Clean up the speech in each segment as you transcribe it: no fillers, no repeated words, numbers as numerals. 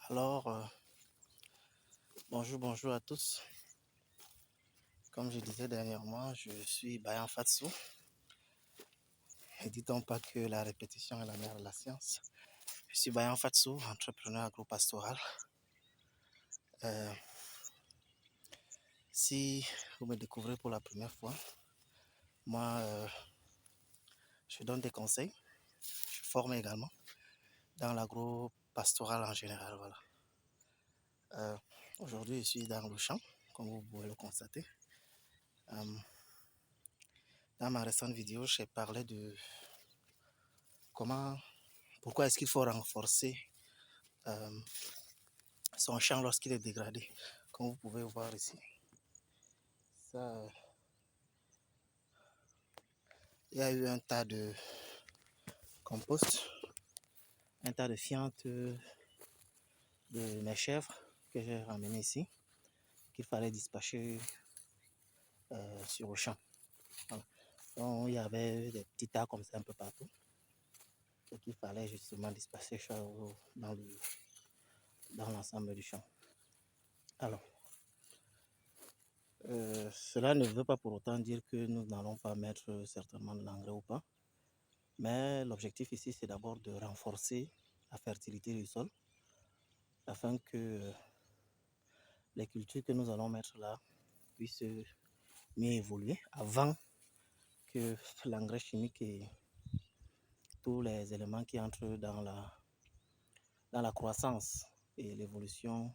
Alors, bonjour à tous. Comme je disais dernièrement, je suis Bayan Fatsou. Ne dit-on pas que la répétition est la mère de la science? Je suis Bayan Fatsou, entrepreneur agropastoral. Si vous me découvrez pour la première fois, moi, je donne des conseils. Je forme également dans l'agropastoral en général. Voilà. Aujourd'hui, je suis dans le champ, comme vous pouvez le constater. Dans ma récente vidéo, j'ai parlé de pourquoi est-ce qu'il faut renforcer son champ lorsqu'il est dégradé. Comme vous pouvez voir ici, il y a eu un tas de compost, un tas de fientes de mes chèvres que j'ai ramené ici, qu'il fallait dispatcher sur le champ. Voilà. Donc il y avait des petits tas comme ça un peu partout, et qu'il fallait justement dispatcher dans l'ensemble du champ. Alors, cela ne veut pas pour autant dire que nous n'allons pas mettre certainement de l'engrais ou pas. Mais l'objectif ici, c'est d'abord de renforcer la fertilité du sol afin que les cultures que nous allons mettre là puissent mieux évoluer avant que l'engrais chimique et tous les éléments qui entrent dans la croissance et l'évolution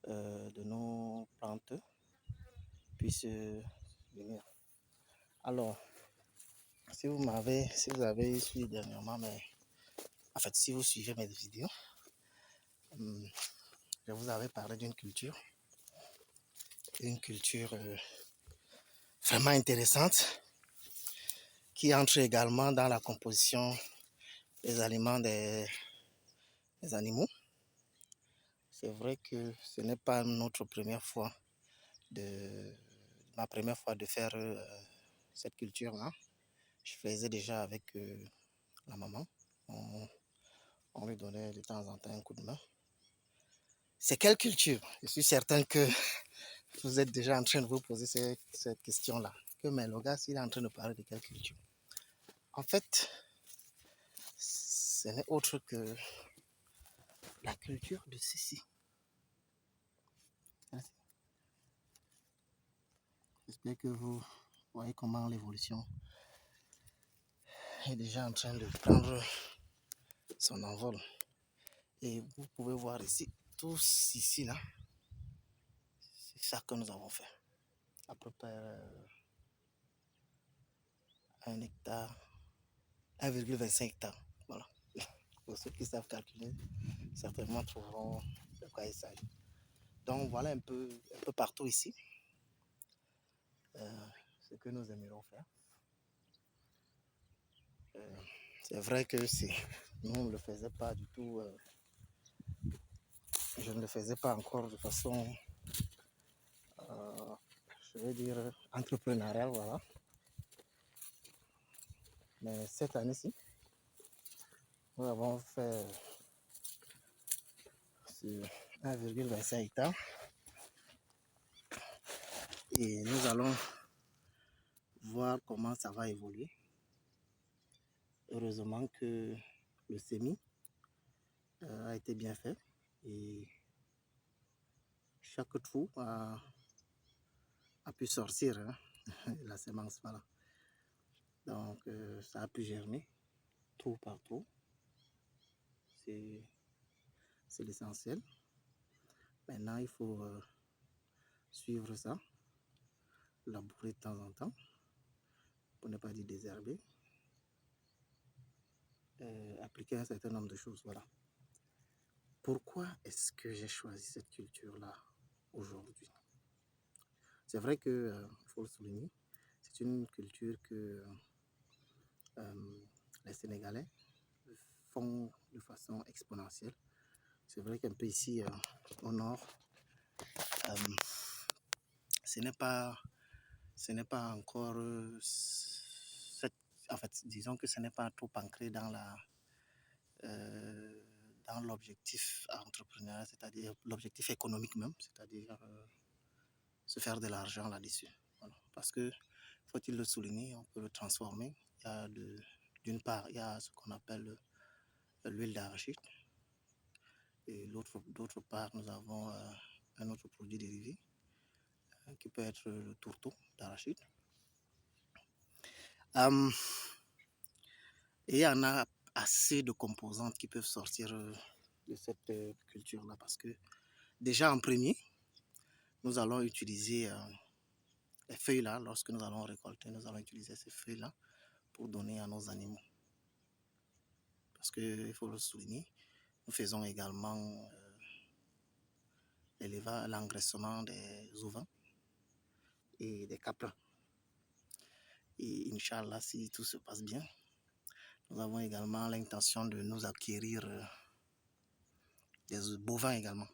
de nos plantes puissent venir. Alors, si vous avez suivi dernièrement, si vous suivez mes vidéos, je vous avais parlé d'une culture vraiment intéressante qui entre également dans la composition des aliments des animaux. C'est vrai que ce n'est pas ma première fois de faire cette culture-là. Je faisais déjà avec la maman. On lui donnait de temps en temps un coup de main. C'est quelle culture? Je suis certain que vous êtes déjà en train de vous poser cette question-là. Mais le gars, il est en train de parler de quelle culture? En fait, ce n'est autre que la culture de ceci. J'espère que vous voyez comment l'évolution est déjà en train de prendre son envol. Et vous pouvez voir ici, tous ici là, c'est ça que nous avons fait. À peu près 1 hectare, 1,25 hectares. Voilà. Pour ceux qui savent calculer, certainement trouveront de quoi il s'agit. Donc voilà un peu partout ici ce que nous aimerions faire. C'est vrai que nous on ne le faisait pas du tout. Je ne le faisais pas encore de façon, je vais dire, entrepreneuriale, voilà. Mais cette année-ci, nous avons fait sur 1,25 hectares et nous allons voir comment ça va évoluer. Heureusement que le semis a été bien fait et chaque trou a pu sortir la semence. Voilà. Donc ça a pu germer trou par trou. C'est l'essentiel. Maintenant, il faut suivre ça, labourer de temps en temps, pour ne pas dire désherber, appliquer un certain nombre de choses. Voilà. Pourquoi est-ce que j'ai choisi cette culture-là aujourd'hui? C'est vrai qu'il faut le souligner, c'est une culture que les Sénégalais font de façon exponentielle. C'est vrai qu'un peu ici au nord, ce n'est pas encore disons que ce n'est pas trop ancré dans dans l'objectif entrepreneurial, c'est-à-dire l'objectif économique même, c'est-à-dire se faire de l'argent là-dessus. Voilà. Parce que, faut-il le souligner, on peut le transformer. Il y a d'une part, il y a ce qu'on appelle l'huile d'arachide. Et d'autre part, nous avons un autre produit dérivé qui peut être le tourteau d'arachide. Et il y en a assez de composantes qui peuvent sortir de cette culture-là parce que déjà en premier, nous allons utiliser les feuilles-là. Lorsque nous allons récolter, nous allons utiliser ces feuilles-là pour donner à nos animaux. Parce qu'il faut le souligner, nous faisons également l'engraissement des ovins et des caprins. Et Inch'Allah, si tout se passe bien, nous avons également l'intention de nous acquérir des bovins également.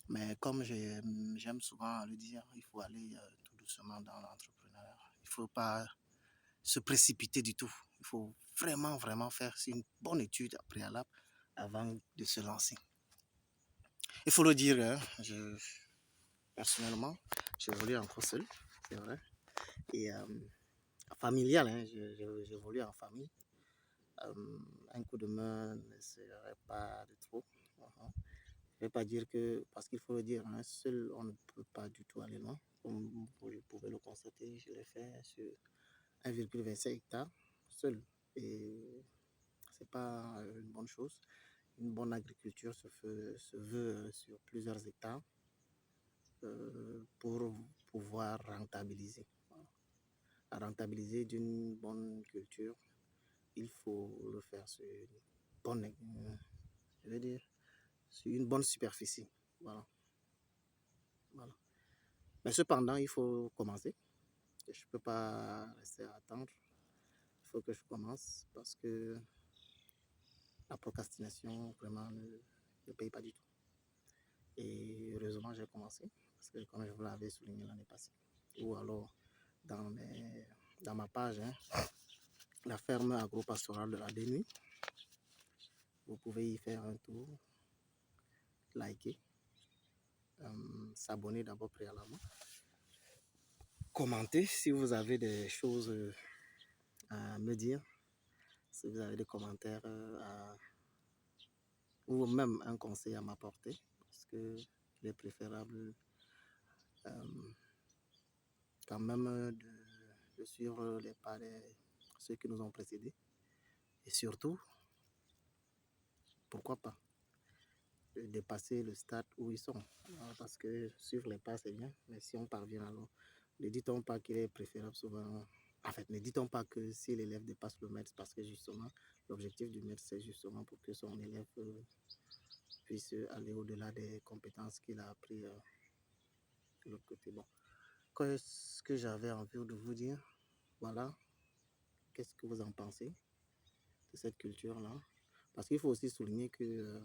Mais comme j'aime souvent le dire, il faut aller tout doucement dans l'entrepreneuriat. Il ne faut pas se précipiter du tout. Il faut vraiment faire une bonne étude préalable avant de se lancer. Il faut le dire, hein, personnellement, j'évolue encore seul, c'est vrai. Et familial, hein, j'évolue en famille. Un coup de main ne serait pas de trop. Je ne vais pas dire que, parce qu'il faut le dire, hein, seul on ne peut pas du tout aller loin. Comme vous pouvez le constater, je l'ai fait sur 1,25 hectares seul. Et ce n'est pas une bonne chose. Une bonne agriculture se veut sur plusieurs hectares pour pouvoir rentabiliser. Voilà. À rentabiliser d'une bonne culture, il faut le faire sur une bonne, je veux dire, sur une bonne superficie. Voilà. Mais cependant, il faut commencer. Je ne peux pas rester à attendre. Il faut que je commence parce que la procrastination, vraiment, ne paye pas du tout. Et heureusement, j'ai commencé parce que, comme je vous l'avais souligné l'année passée, ou alors dans ma page, hein, la ferme agro-pastorale de la Dénuit, vous pouvez y faire un tour, liker, s'abonner d'abord préalablement, commenter si vous avez des choses à me dire, si vous avez des commentaires ou même un conseil à m'apporter, parce que il est préférable quand même de suivre les pas de ceux qui nous ont précédés. Et surtout, pourquoi pas, de dépasser le stade où ils sont. Parce que suivre les pas, c'est bien, mais si on parvient alors, ne dit-on pas qu'il est préférable souvent. En fait, ne dit-on pas que si l'élève dépasse le maître, parce que justement, l'objectif du maître, c'est justement pour que son élève puisse aller au-delà des compétences qu'il a appris de l'autre côté. Bon, qu'est-ce que j'avais envie de vous dire? Voilà, qu'est-ce que vous en pensez de cette culture-là? Parce qu'il faut aussi souligner que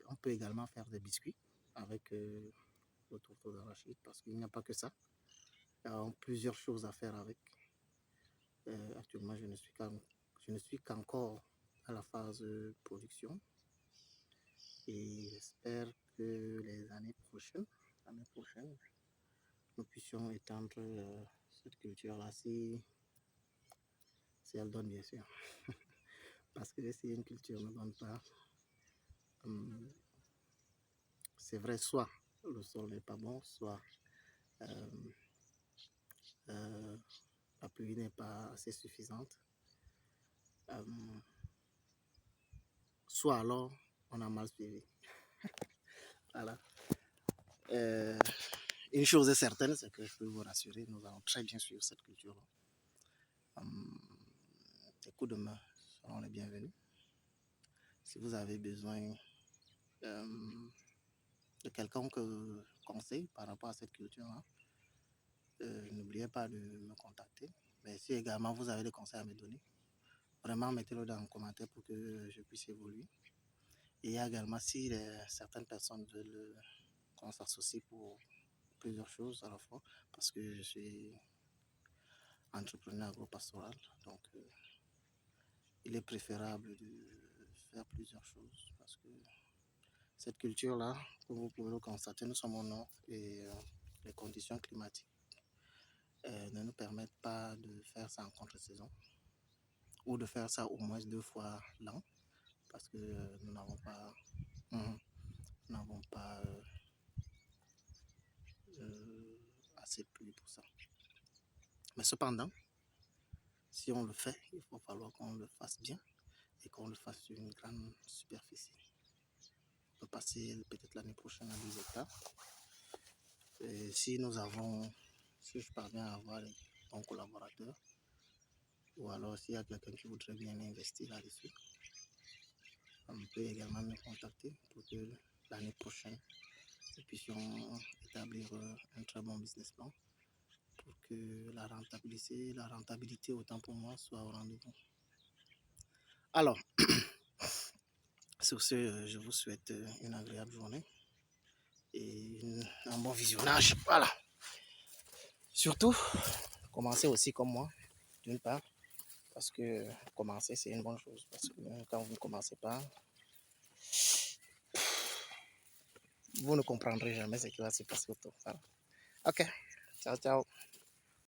on peut également faire des biscuits avec le tourteau d'arachide, parce qu'il n'y a pas que ça. Il y a plusieurs choses à faire avec. Actuellement, je ne suis qu'encore à la phase de production. Et j'espère que les années prochaines, nous puissions étendre cette culture-là si elle donne, bien sûr. Parce que si une culture ne donne pas, c'est vrai, soit le sol n'est pas bon, soit la pluie n'est pas assez suffisante, soit alors on a mal suivi. Voilà. Une chose est certaine, c'est que je peux vous rassurer, nous allons très bien suivre cette culture-là. Les coups de main seront les bienvenus. Si vous avez besoin de quelconque conseil par rapport à cette culture-là, n'oubliez pas de me contacter. Mais si également vous avez des conseils à me donner, vraiment mettez-le dans les commentaires pour que je puisse évoluer. Et également, si certaines personnes veulent qu'on s'associe pour plusieurs choses à la fois, parce que je suis entrepreneur agro-pastoral, donc il est préférable de faire plusieurs choses parce que cette culture-là, comme vous pouvez le constater, nous sommes au nord et les conditions climatiques ne nous permettent pas de faire ça en contre-saison ou de faire ça au moins 2 fois l'an parce que nous n'avons pas, nous n'avons pas assez de pluie pour ça. Mais cependant, si on le fait, il faut falloir qu'on le fasse bien et qu'on le fasse sur une grande superficie. On peut passer peut-être l'année prochaine à 10 hectares. Et si je parviens à avoir un bon collaborateur, ou alors s'il y a quelqu'un qui voudrait bien investir là-dessus, on peut également me contacter pour que l'année prochaine, nous puissions établir un très bon business plan pour que la rentabilité autant pour moi soit au rendez-vous. Alors, sur ce, je vous souhaite une agréable journée et un bon visionnage. Voilà. Surtout, commencez aussi comme moi, d'une part, parce que commencer, c'est une bonne chose. Parce que quand vous ne commencez pas, vous ne comprendrez jamais ce qui va se passer autour. Voilà. Ok, ciao, ciao.